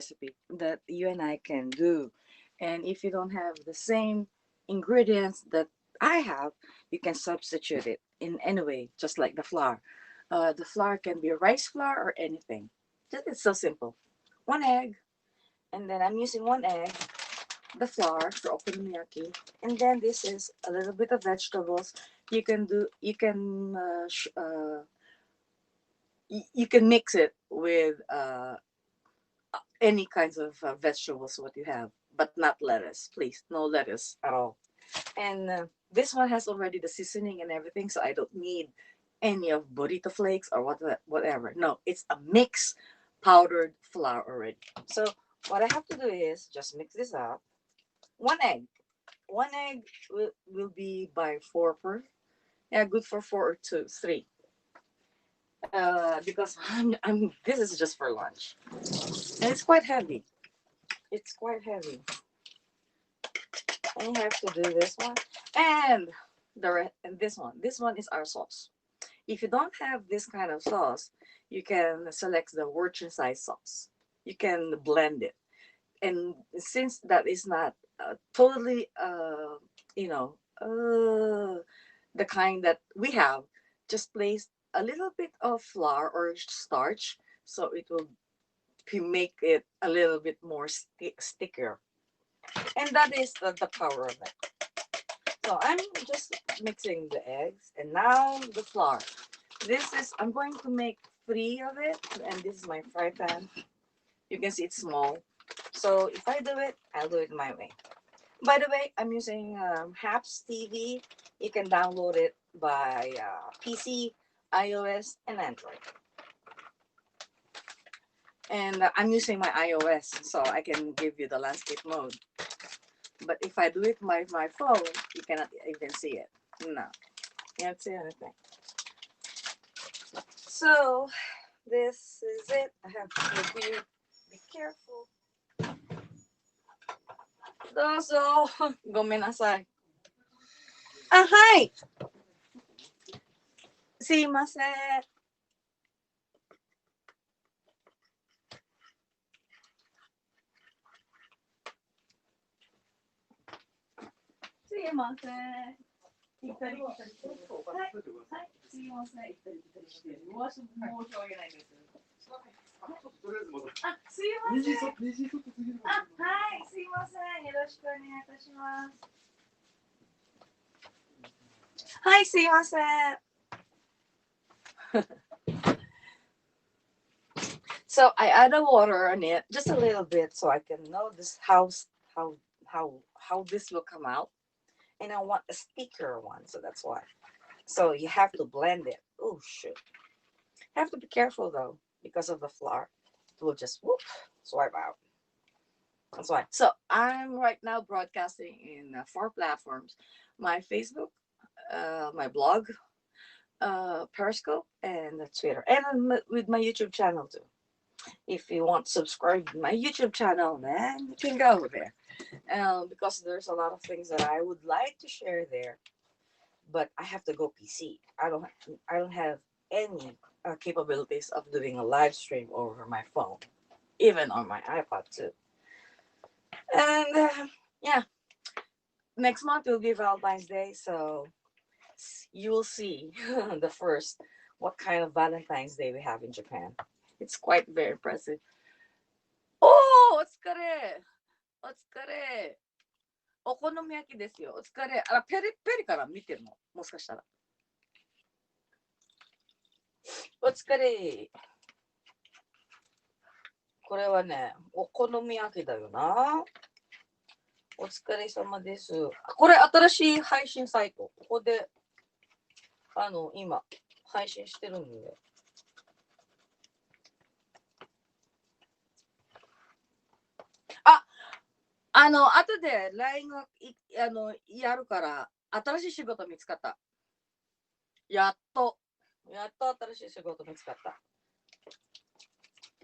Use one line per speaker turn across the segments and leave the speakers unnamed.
recipe that you and I can do. And if you don't have the same ingredients that I have, you can substitute it in any way, just like the flour. The flour can be rice flour or anything. Just it's so simple. One egg, and then I'm using one egg, the flour for okonomiyaki, and then this is a little bit of vegetables. You can mix it with any kinds of vegetables what you have, but not lettuce, please. No lettuce at all. And this one has already the seasoning and everything, so I don't need any of burrito flakes or whatever. No, it's a mix powdered flour already. So what I have to do is just mix this up. One egg. One egg will be by four per. Yeah, good for four or two, three. Because I'm. This is just for lunch, and it's quite heavy. It's quite heavy. And you have to do this one, and and this one. This one is our sauce. If you don't have this kind of sauce, you can select the Worcestershire sauce. You can blend it, and since that is not totally, you know, the kind that we have, just place a little bit of flour or starch, so it will make it a little bit more stickier, and that is the power of it. So I'm just mixing the eggs and now the flour. I'm going to make three of it, and this is my fry pan. You can see it's small. So if I do it, I'll do it my way. By the way, I'm using Haps TV. You can download it by PC, iOS, and Android. And I'm using my iOS, so I can give you the landscape mode. But if I do it by my phone, you cannot even see it. No, you can't see anything. So this is it. I have to be careful. どうぞ。ごめんなさい。あ、はい。すいません。すいません。行ったり来たりしてる。はい。はい。すいません。行ったり来たりしてる。申し訳ないです。あ、すいません。あ、はい。すいません。よろしくお願いいたします。はい、すいません。So I add the water on it just a little bit so I can know this how how this will come out. And I want a stickier one, so that's why. So you have to blend it. Oh shoot. Have to be careful though, because of the flour. It will just whoop swipe out. That's why. So I'm right now broadcasting in four platforms: my Facebook, my blog, Periscope, and Twitter, and with my YouTube channel too. If you want to subscribe to my YouTube channel, then you can go there. Because there's a lot of things that I would like to share there, but I have to go PC. I don't have any capabilities of doing a live stream over my phone, even on my iPod too. And yeah, next month will be Valentine's Day, so you will see the first what kind of Valentine's Day we have in Japan. It's quite very impressive. Oh, お疲れ。お疲れ。お好み焼きですよ。お疲れ。あら、ペリペリから見てるのもしかしたら。お疲れ。これはね、お好み焼きだよな。お疲れ様です。これ新しい配信サイト。ここで、今、配信してるんで。後で LINE をやるから、新しい仕事見つかった。やっと新しい仕事見つかった。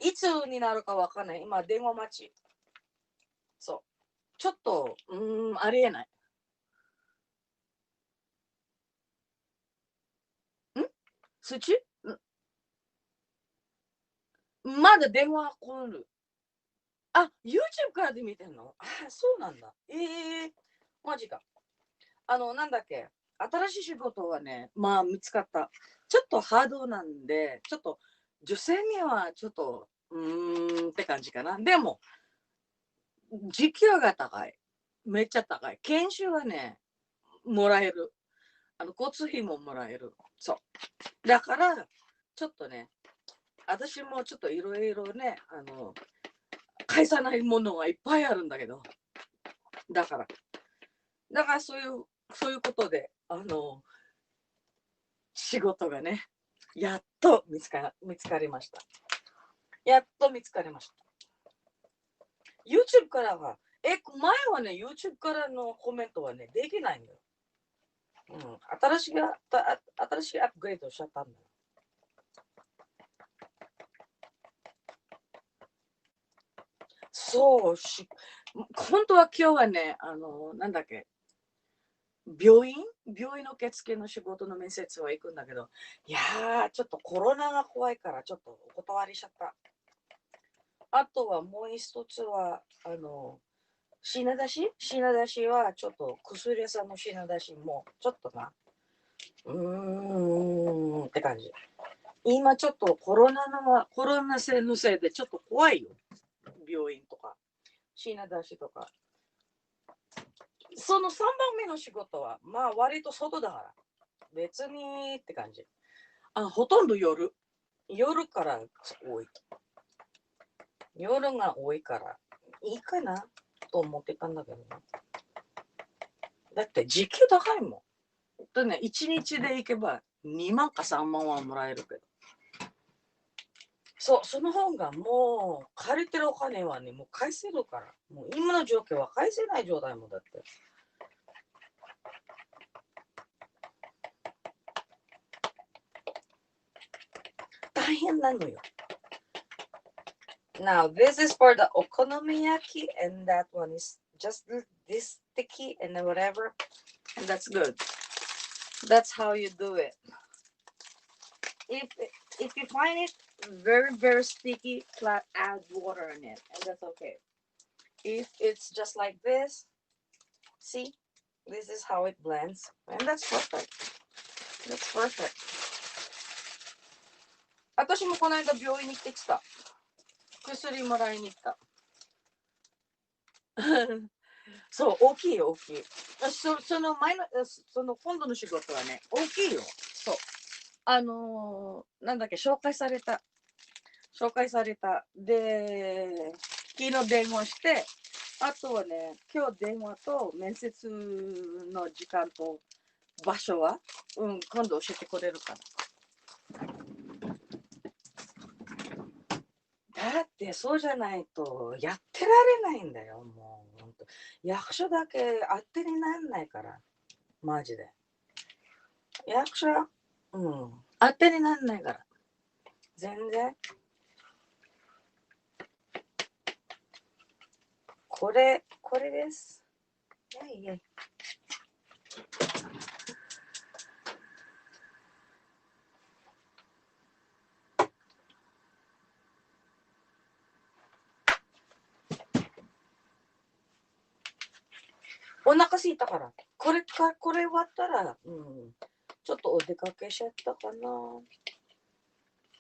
いつになるかわかんない。今、電話待ち。そう。ちょっと、ありえない。そっちまだ電話来る。あ、YouTube からで見てんの？あ、そうなんだ。マジか。なんだっけ。新しい仕事はね、まあ見つかった。ちょっとハードなんで、ちょっと女性にはちょっと、って感じかな。でも、時給が高い。めっちゃ高い。研修はね、もらえる。交通費ももらえる。そう。だから、ちょっとね、私もちょっといろいろね、返さないものがいっぱいあるんだけど、だから、そういうことで、仕事がね、やっと見つかりました。やっと見つかりました。YouTube からは、前はね、YouTube からのコメントはね、できないんだよ。新しいアップグレードしちゃったんだよ。本当は今日はね、なんだっけ、病院の受付の仕事の面接は行くんだけど、いやー、ちょっとコロナが怖いから、ちょっとお断りしちゃった。あとはもう一つは、品出しは、ちょっと薬屋さんの品出しも、ちょっとな、って感じ。今ちょっとコロナ性のせいでちょっと怖いよ。病院とか、品出しとか。その3番目の仕事は、まあ割と外だから。別にって感じ。ほとんど夜。夜から多い。夜が多いから、いいかなと思ってたんだけどね。だって時給高いもん。1日で行けば2万か3万はもらえるけど。その方がもう借りてるお金はね、もう返せるから。もう今の状況は返せない状態もだって。大変なのよ。Now, this is for the okonomiyaki, and that one is just this sticky and whatever. And that's good. That's how you do it. If if you find it very, very sticky, add water in it, and that's okay. If it's just like this, see, this is how it blends, and that's perfect. That's perfect. 私もこの間病院に行ってきた。薬もらいに行った。そう、大きいよ、大きい。その前の、その今度の仕事はね、大きいよ。そう。なんだっけ、紹介された。で、昨日電話して、あとはね、今日電話と面接の時間と場所は、今度教えてくれるから。だってそうじゃないとやってられないんだよ、もう。ほんと役所だけ当てにならないから、マジで。役所、当てにならないから。全然。これです。いやいや。お腹すいたから。これ終わったら、ちょっとお出かけしちゃったかな。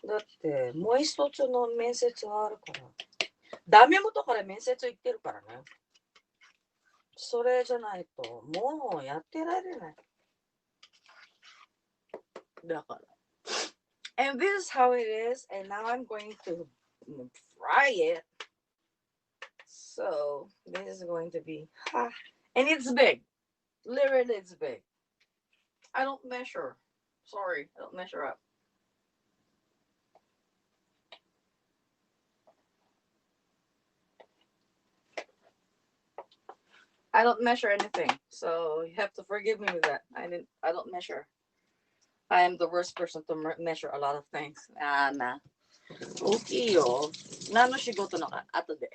だって、もう一つの面接があるから。ダメ元から面接行ってるからね。それじゃないと、もうやってられない。だから。And this is how it is. And now I'm going to fry it. So, this is going to be, and it's big. Literally, it's big. I don't measure. Sorry, I don't measure up. I don't measure anything, so you have to forgive me with that. I don't measure. I am the worst person to measure a lot of things. Nah. 大きいよ。何の仕事のか、後で。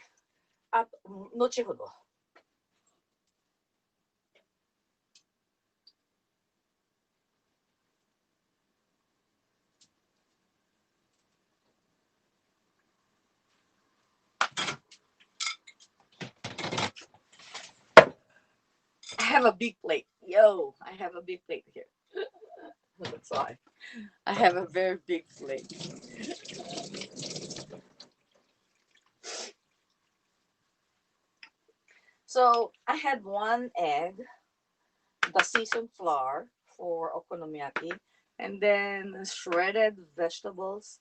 後ほど。have a big plate. Yo, I have a big plate here. That's why I have a very big plate. So I had one egg, the seasoned flour for okonomiyaki, and then shredded vegetables,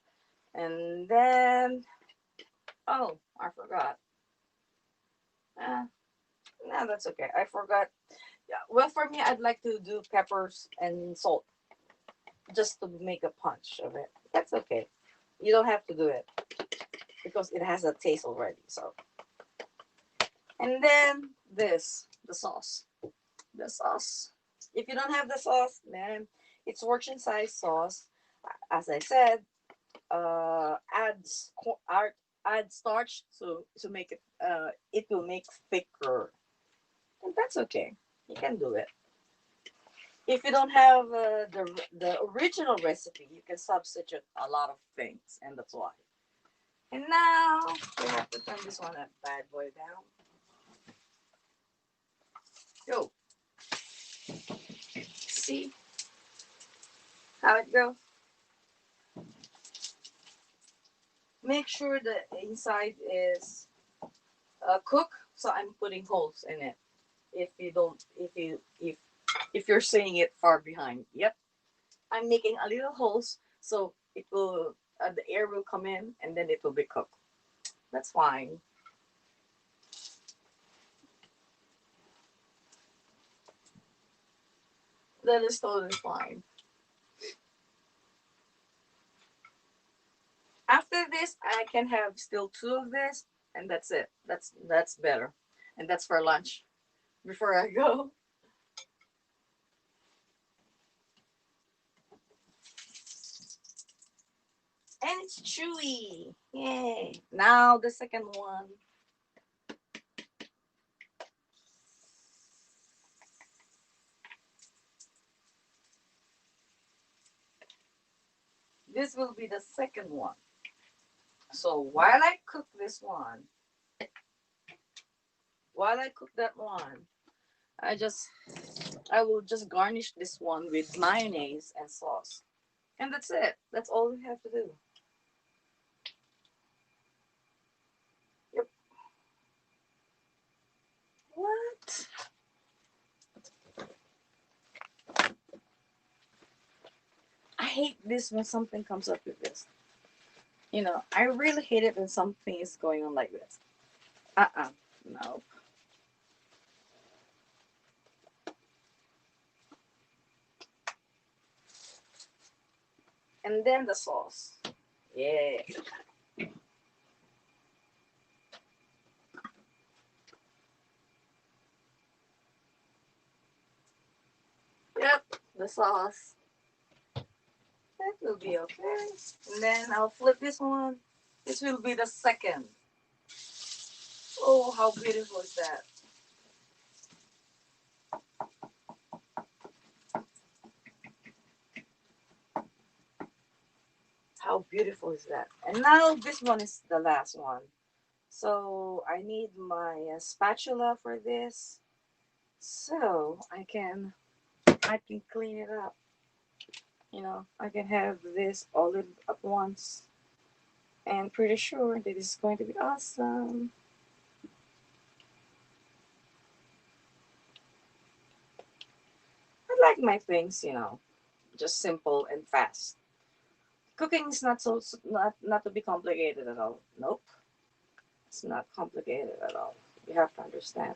and then oh, I forgot. Uh, no, that's okay. I forgot. Yeah, well, for me, I'd like to do peppers and salt just to make a punch of it. That's okay. You don't have to do it because it has a taste already. So, and then this, the sauce. The sauce. If you don't have the sauce, then it's working size sauce. As I said, add starch to make it. It will make thicker, and that's okay. You can do it. If you don't have the original recipe, you can substitute a lot of things, and that's why. And now we have to turn this one up, bad boy down. Go. See how it goes. Make sure the inside is cooked. So I'm putting holes in it. If you don't, if you're seeing it far behind, yep, I'm making a little holes so it will the air will come in and then it will be cooked. That's fine. That is totally fine. After this, I can have still two of this, and that's it. That's better, and that's for lunch. Before I go, and it's chewy. Yay! Now the second one. This will be the second one. So while I cook that one, I just I will just garnish this one with mayonnaise and sauce, and that's it. That's all we have to do. Yep. What? I hate this when something comes up with this. I really hate it when something is going on like this. No. And then the sauce. Yeah. Yep. The sauce. That will be okay. And then I'll flip this one. This will be the second. Oh, how beautiful is that? How beautiful is that? And now this one is the last one. So I need my spatula for this. So I can clean it up. I can have this all at once. And pretty sure that it's going to be awesome. I like my things, just simple and fast. Cooking is not to be complicated at all. Nope, it's not complicated at all. You have to understand.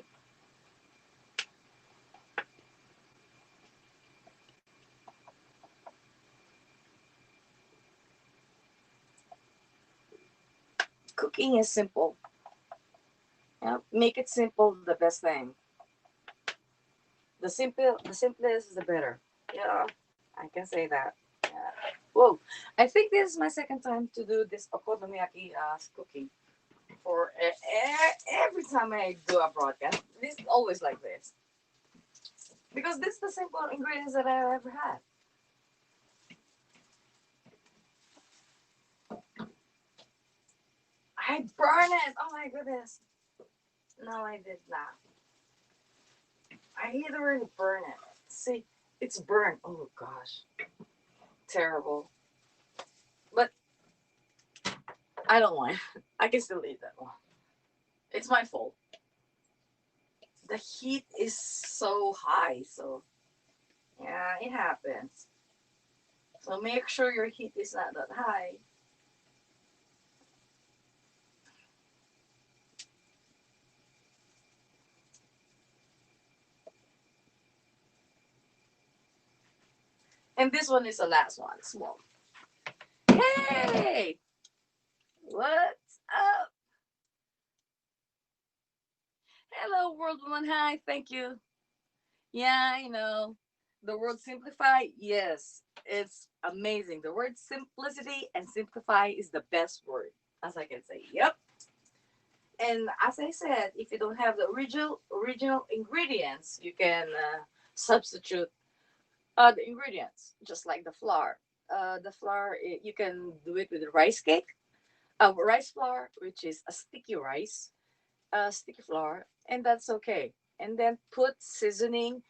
Cooking is simple. Make it simple. The best thing. The simplest, the better. Yeah, I can say that. Yeah. Whoa, I think this is my second time to do this okonomiyaki cooking. For every time I do a broadcast, this is always like this because this is the simple ingredients that I ever had. I burn it. Oh my goodness. No, I did not. I either burn it. See, it's burnt. Oh gosh, terrible. But I don't mind. I can still eat that one. It's my fault. The heat is so high, so yeah, it happens. So make sure your heat is not that high. And this one is the last one, small. Hey, what's up? Hello, world woman. Hi, thank you. Yeah, I know. The word simplify, yes, it's amazing. The word simplicity and simplify is the best word, as I can say. Yep. And as I said, if you don't have the original ingredients, you can substitute the ingredients, just like the flour. The flour, you can do it with the rice cake, rice flour, which is a sticky rice, sticky flour, and that's okay. And then put seasoning.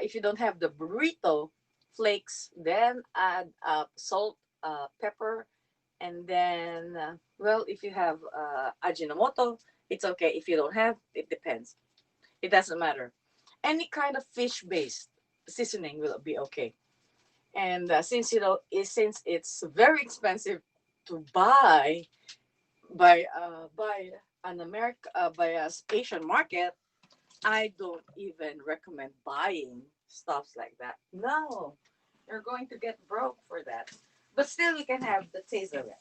If you don't have the burrito flakes, then add salt, pepper, and then well, if you have ajinomoto, it's okay. If you don't have, it depends. It doesn't matter. Any kind of fish-based seasoning will be okay. And since since it's very expensive to buy an America by a Asian market, I don't even recommend buying stuffs like that. No, you're going to get broke for that. But still, you can have the taste of it.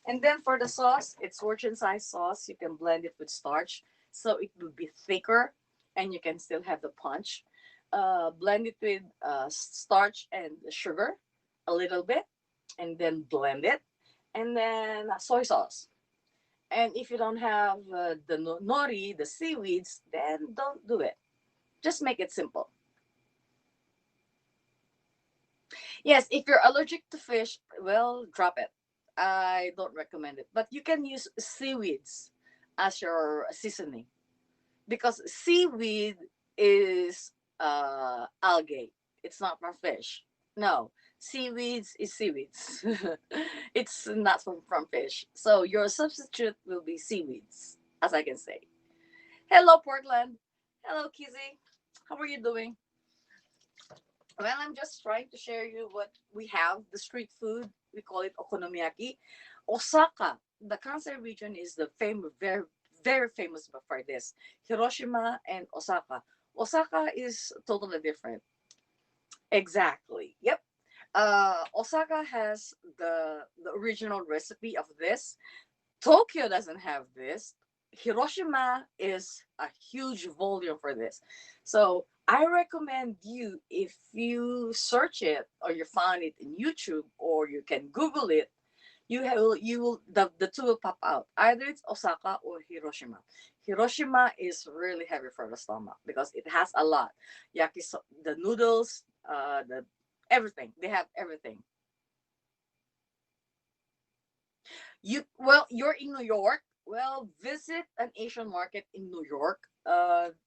And then for the sauce, it's fortune size sauce. You can blend it with starch, so it will be thicker, and you can still have the punch. Blend it with starch and sugar, a little bit, and then blend it, and then soy sauce. And if you don't have the nori, the seaweeds, then don't do it. Just make it simple. Yes, if you're allergic to fish, well, drop it. I don't recommend it. But you can use seaweeds as your seasoning because seaweed is algae. It's not for fish. No, seaweeds is seaweeds. It's not from fish. So your substitute will be seaweeds, as I can say. Hello, Portland. Hello, Kizzy. How are you doing? Well, I'm just trying to share you what we have. The street food, we call it okonomiyaki. Osaka, the Kansai region is the famous, very famous for this. Hiroshima and Osaka. Osaka is totally different. Exactly. Yep. Osaka has the original recipe of this. Tokyo doesn't have this. Hiroshima is a huge volume for this. So I recommend you, if you search it or you find it in YouTube or you can Google it, you will the two will pop out. Either it's Osaka or Hiroshima. Hiroshima is really heavy for the stomach because it has a lot. Yakiso, the noodles, the everything. They have everything. You're in New York. Well, visit an Asian market in New York.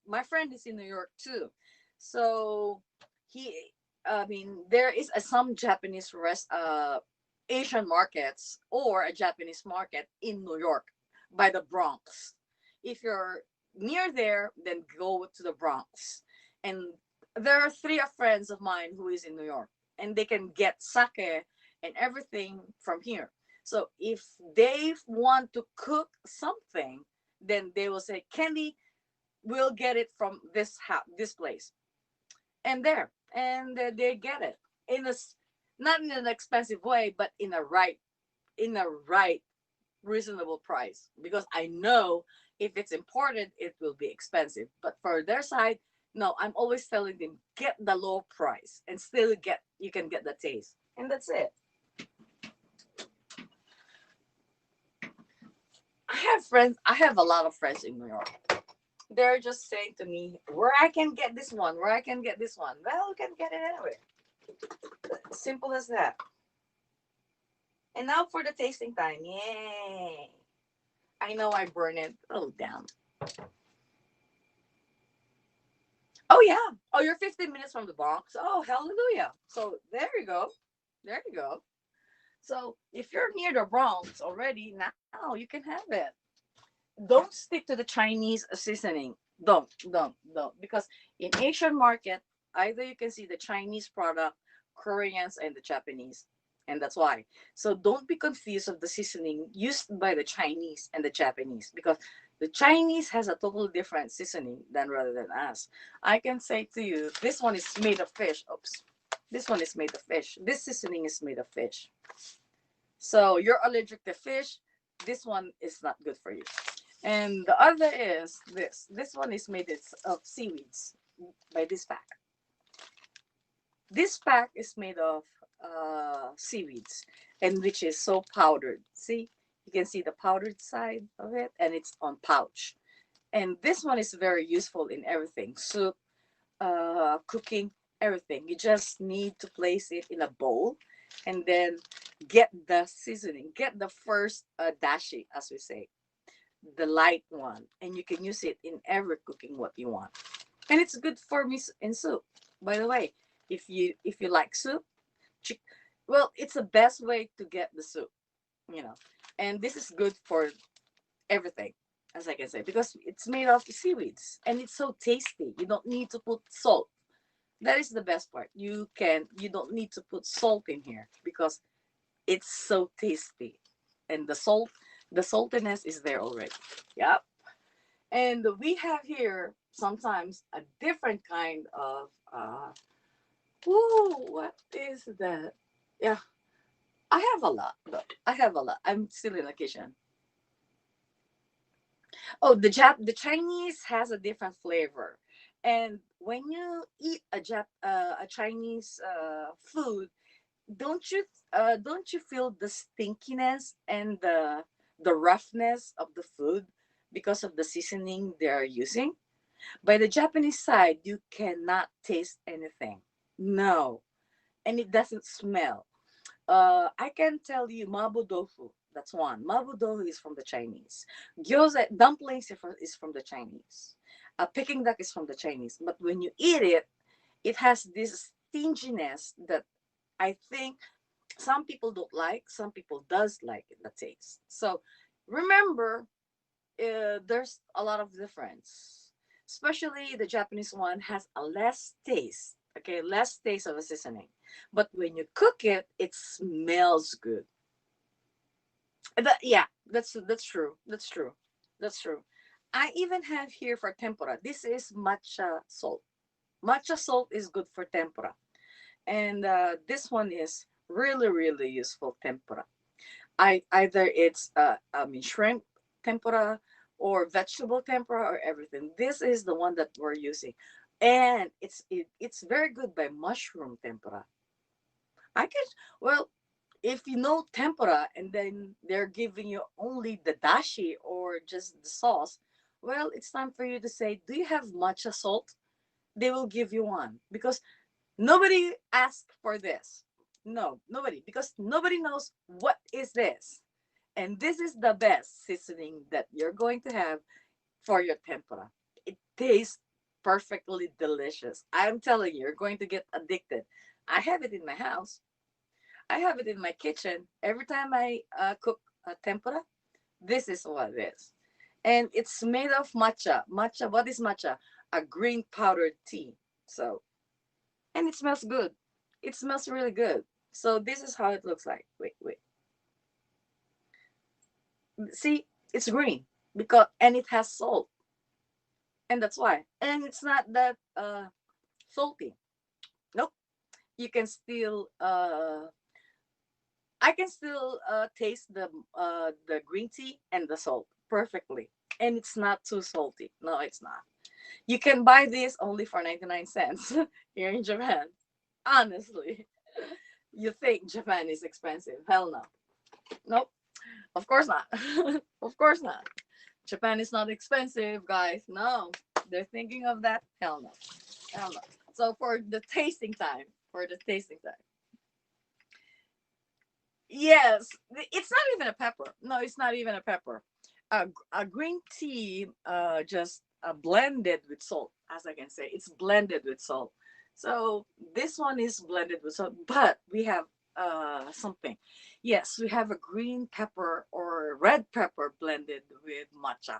My friend is in New York too, so he. I mean, there is some Japanese Asian markets or a Japanese market in New York by the Bronx. If you're near there, then go to the Bronx. And there are three friends of mine who is in New York, and they can get sake and everything from here. So if they want to cook something, then they will say, "Candy, we'll get it from this place," and there, and they get it in not in an expensive way, but in a right reasonable price. Because I know if it's imported, it will be expensive. But for their side, no, I'm always telling them get the low price and still get you can get the taste, and that's it. I have friends. I have a lot of friends in New York. They're just saying to me, "Where I can get this one? Where I can get this one?" Well, you can get it anywhere. Simple as that. And now for the tasting time. Yay! I know I burn it. Oh damn! Oh yeah. Oh, you're 15 minutes from the Bronx. Oh, hallelujah. So there you go. There you go. So if you're near the Bronx already, now you can have it. Don't stick to the Chinese seasoning. Don't. Because in Asian market, either you can see the Chinese product, Koreans, and the Japanese. And that's why. So don't be confused of the seasoning used by the Chinese and the Japanese, because the Chinese has a totally different seasoning than rather than us. I can say to you, this one is made of fish. Oops. This one is made of fish. This seasoning is made of fish. So you're allergic to fish. This one is not good for you. And the other is this. This one is made of seaweeds by this pack. This pack is made of seaweeds, and which is so powdered. See, you can see the powdered side of it, and it's on pouch. And this one is very useful in everything: soup, cooking, everything. You just need to place it in a bowl, and then get the seasoning. Get the first dashi, as we say, the light one, and you can use it in every cooking what you want. And it's good for me in soup. By the way, if you like soup, chick, well, it's the best way to get the soup, you know. And this is good for everything, as I can say, because it's made of seaweeds and it's so tasty. You don't need to put salt. That is the best part. You don't need to put salt in here because it's so tasty, and the saltiness is there already. Yep. And we have here sometimes a different kind of whoa, what is that? Yeah, I have a lot though. I have a lot. I'm still in the kitchen. Oh, the Chinese has a different flavor, and when you eat a Chinese food, don't you feel the stinkiness and the roughness of the food because of the seasoning they are using? By the Japanese side, you cannot taste anything. No, and it doesn't smell. I can tell you mabu tofu. That's one. Mabu tofu is from the Chinese. Gyoza dumplings is from the Chinese. Peking duck is from the Chinese. But when you eat it, it has this stinginess that I think some people don't like. Some people does like it, the taste. So remember, there's a lot of difference. Especially the Japanese one has a less taste. Okay, less taste of a seasoning. But when you cook it, it smells good. Yeah, that's true. That's true. That's true. I even have here for tempura. This is matcha salt. Matcha salt is good for tempura, and this one is really really useful tempura. I either it's I mean shrimp tempura or vegetable tempura or everything. This is the one that we're using, and it's very good by mushroom tempura. I can well if you know tempura and then they're giving you only the dashi or just the sauce. Well, it's time for you to say, do you have matcha salt? They will give you one because nobody asked for this. No, nobody, because nobody knows what is this. And this is the best seasoning that you're going to have for your tempura. It tastes perfectly delicious. I'm telling you, you're going to get addicted. I have it in my house. I have it in my kitchen. Every time I cook tempura, this is what it is. And it's made of matcha. Matcha, what is matcha? A green powdered tea. So, and it smells good. It smells really good. So this is how it looks like. Wait. See, it's green because and it has salt, and that's why. And it's not that salty. Nope. You can still I can still taste the green tea and the salt perfectly, and it's not too salty. No, it's not. You can buy this only for 99 cents here in Japan. Honestly, you think Japan is expensive? Hell no. Nope. Of course not. Of course not. Japan is not expensive, guys. No, they're thinking of that. Hell no. Hell no. So for the tasting time, yes, it's not even a pepper. No, it's not even a pepper. A green tea, just blended with salt, as I can say. It's blended with salt. So this one is blended with salt, but we have something. Yes, we have a green pepper or red pepper blended with matcha,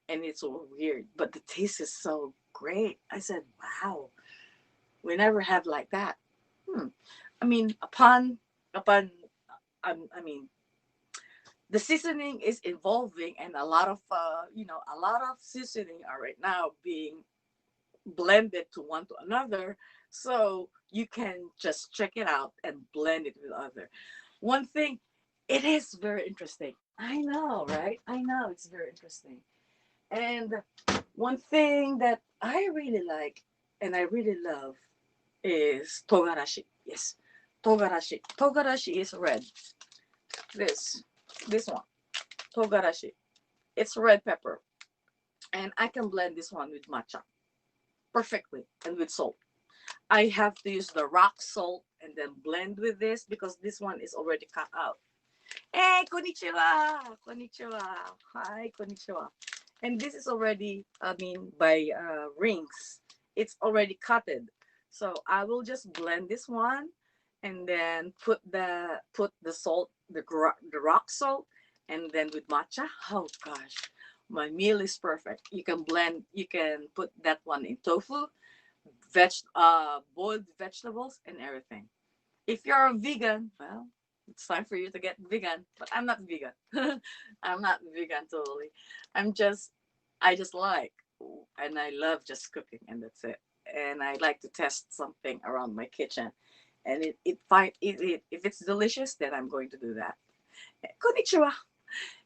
and it's so weird, but the taste is so great. I said, "Wow, we never had like that." Hmm. I mean, upon I mean, the seasoning is evolving, and a lot of a lot of seasoning are right now being blended to one to another, so you can just check it out and blend it with other. One thing, it is very interesting. I know, right? I know it's very interesting. And one thing that I really like and I really love is togarashi. Yes, togarashi. Togarashi is red. This this one, togarashi. It's red pepper, and I can blend this one with matcha perfectly and with salt. I have to use the rock salt and then blend with this because this one is already cut out. Hey, konnichiwa! Konnichiwa! Hi, konnichiwa. And this is already, I mean, by rings. It's already cutted. So I will just blend this one and then put the salt, the rock salt, and then with matcha. Oh gosh, my meal is perfect. You can put that one in tofu, boiled vegetables and everything. If you're a vegan, well, it's time for you to get vegan. But I'm not vegan. I'm not vegan totally. I'm just I just like and I love just cooking and that's it. And I like to test something around my kitchen. And if it's delicious, then I'm going to do that. Konnichiwa.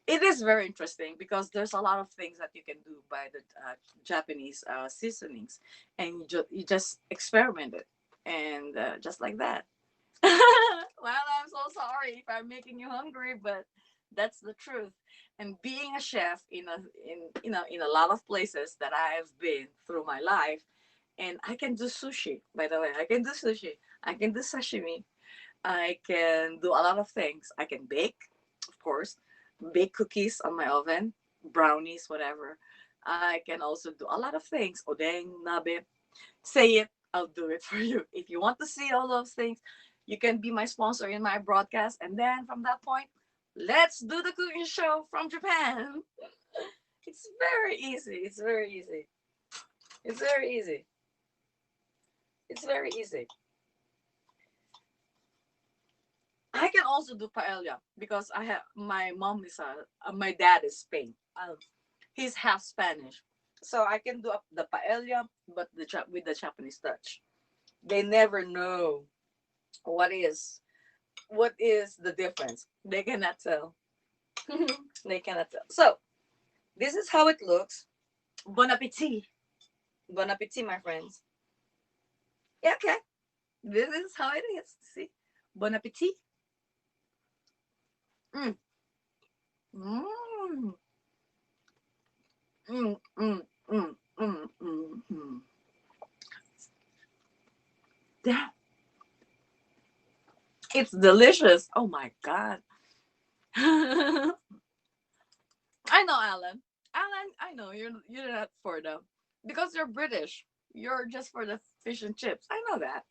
It is very interesting because there's a lot of things that you can do by the Japanese seasonings, and you just experiment it, and just like that. Well, I'm so sorry if I'm making you hungry, but that's the truth. And being a chef in a lot of places that I've been through my life, and I can do sushi. By the way, I can do sushi. I can do sashimi. I can do a lot of things. I can bake, of course, bake cookies on my oven, brownies, whatever. I can also do a lot of things. Odeng, nabe. Say it, I'll do it for you. If you want to see all those things, you can be my sponsor in my broadcast. And then from that point, let's do the cooking show from Japan. It's very easy. It's very easy. It's very easy. It's very easy. I can also do paella because I have my mom is my dad is Spain. He's half Spanish, so I can do the paella, but with the Japanese touch. They never know what is what is the difference. They cannot tell. They cannot tell. So this is how it looks. Bon appetit. Bon appetit, my friends. Yeah, okay. This is how it is. See, bon appetit. Mm. Mm. Mm. Mm. Mm. Mm. Mm. Mm. That it's delicious. Oh my god. I know, Alan. Alan, I know you're not for them because you're British. You're just for the fish and chips. I know that.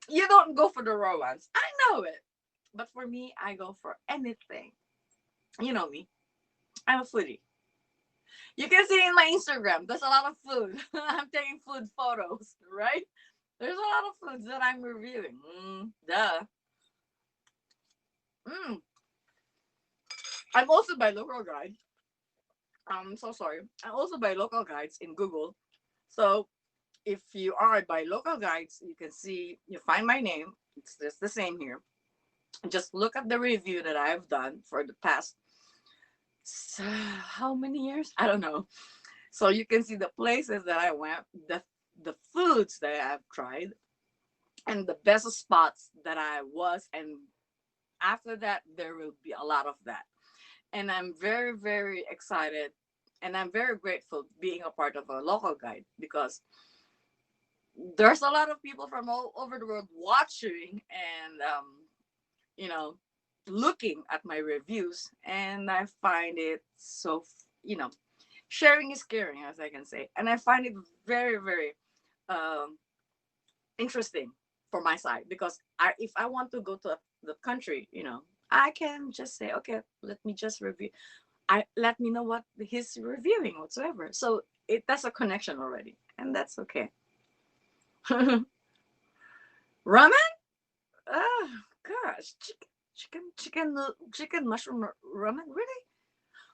You don't go for the raw ones. I know it. But for me, I go for anything. You know me. I'm a foodie. You can see in my Instagram, there's a lot of food. I'm taking food photos, right? There's a lot of foods that I'm reviewing. Duh. Mm. I'm also by local guide. I'm so sorry. I'm also by local guides in Google. So if you are by local guides, you can see, you find my name. It's just the same here. Just look at the review that I've done for the past, how many years? I don't know. So you can see the places that I went, the foods that I've tried, and the best spots that I was. And after that, there will be a lot of that. And I'm very, very excited. And I'm very grateful being a part of a local guide because there's a lot of people from all over the world watching and you know looking at my reviews, and I find it so Sharing is caring, as I can say, and I find it very, very um, interesting for my side because if I want to go to the country, I can just say, okay, let me just review. Let me know what he's reviewing whatsoever. So that's a connection already, and that's okay. Ramen? Oh gosh, chicken mushroom ramen. Really?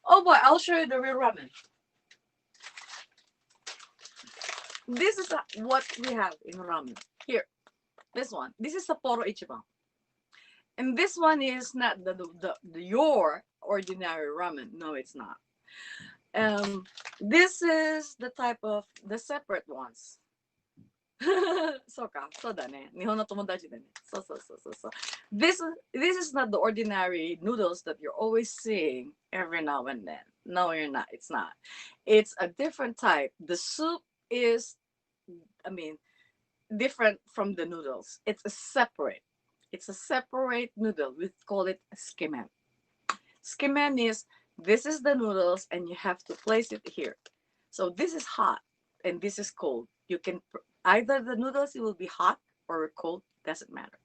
Oh boy, I'll show you the real ramen. This is what we have in ramen. Here, this one. This is Sapporo Ichiban. And this one is not the your ordinary ramen. No, it's not. Um, this is the type of the separate ones. そうか、そうだね。日本の友達だね。そうそうそうそうそう。This is not the ordinary noodles that you're always seeing every now and then. No, you're not. It's not. It's a different type. The soup is, I mean, different from the noodles. It's a separate. It's a separate noodle. We call it skimen. Skimen is this is the noodles and you have to place it here. So this is hot and this is cold. You can either the noodles it will be hot or cold, doesn't matter.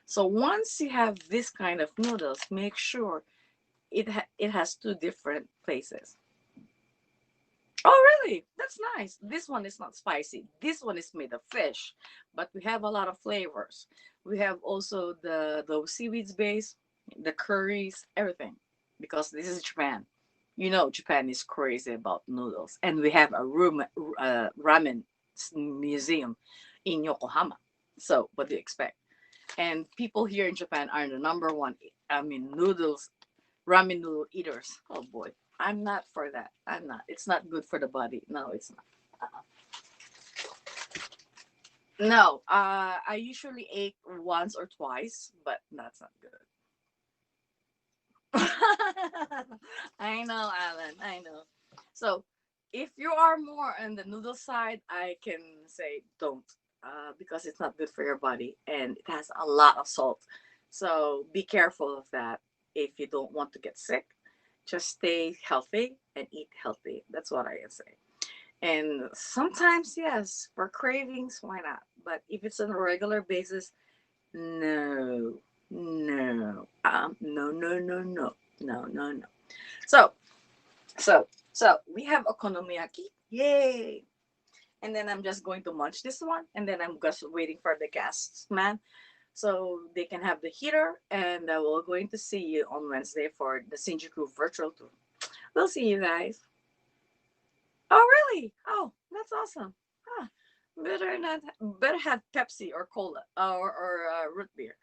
So once you have this kind of noodles, make sure it has two different places. Oh, really? That's nice. This one is not spicy. This one is made of fish, but we have a lot of flavors. We have also the seaweeds base, the curries, everything, because this is Japan. Japan is crazy about noodles, and we have a ramen museum in Yokohama. So, what do you expect? And people here in Japan are the number one. I mean, ramen noodle eaters. Oh boy, I'm not for that. I'm not. It's not good for the body. No, it's not. Uh-uh. No, I usually ate once or twice, but that's not good. I know, Alan. I know. So, if you are more on the noodle side, I can say don't, because it's not good for your body and it has a lot of salt. So be careful of that. If you don't want to get sick, just stay healthy and eat healthy. That's what I can say. And sometimes, yes, for cravings, why not? But if it's on a regular basis, no, no, no, no, no, no, no, no, no. So, so we have okonomiyaki. Yay! And then I'm just going to munch this one, and then I'm just waiting for the guests, man, so they can have the heater. And we're going to see you on Wednesday for the Shinjuku virtual tour. We'll see you guys. Oh, really? Oh, that's awesome. Huh. Better have Pepsi or cola or root beer.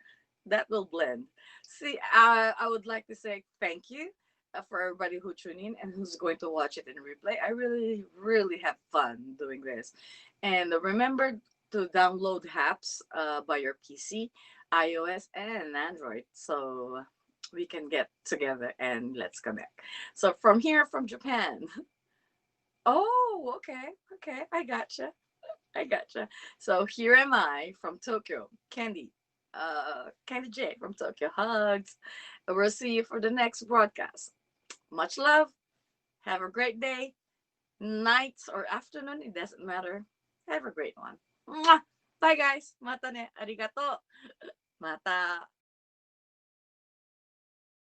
That will blend. See, I would like to say thank you for everybody who tuned in and who's going to watch it in replay. I really, really have fun doing this. And remember to download apps by your PC, iOS, and Android, so we can get together and let's connect. So from here, from Japan. Oh, okay, okay, I gotcha. I gotcha. So here am I from Tokyo, Candy, Candy J from Tokyo. Hugs. We'll see you for the next broadcast. Much love. Have a great day, night or afternoon. It doesn't matter. Have a great one. Mwah! Bye guys. Mata ne. Arigato. Mata.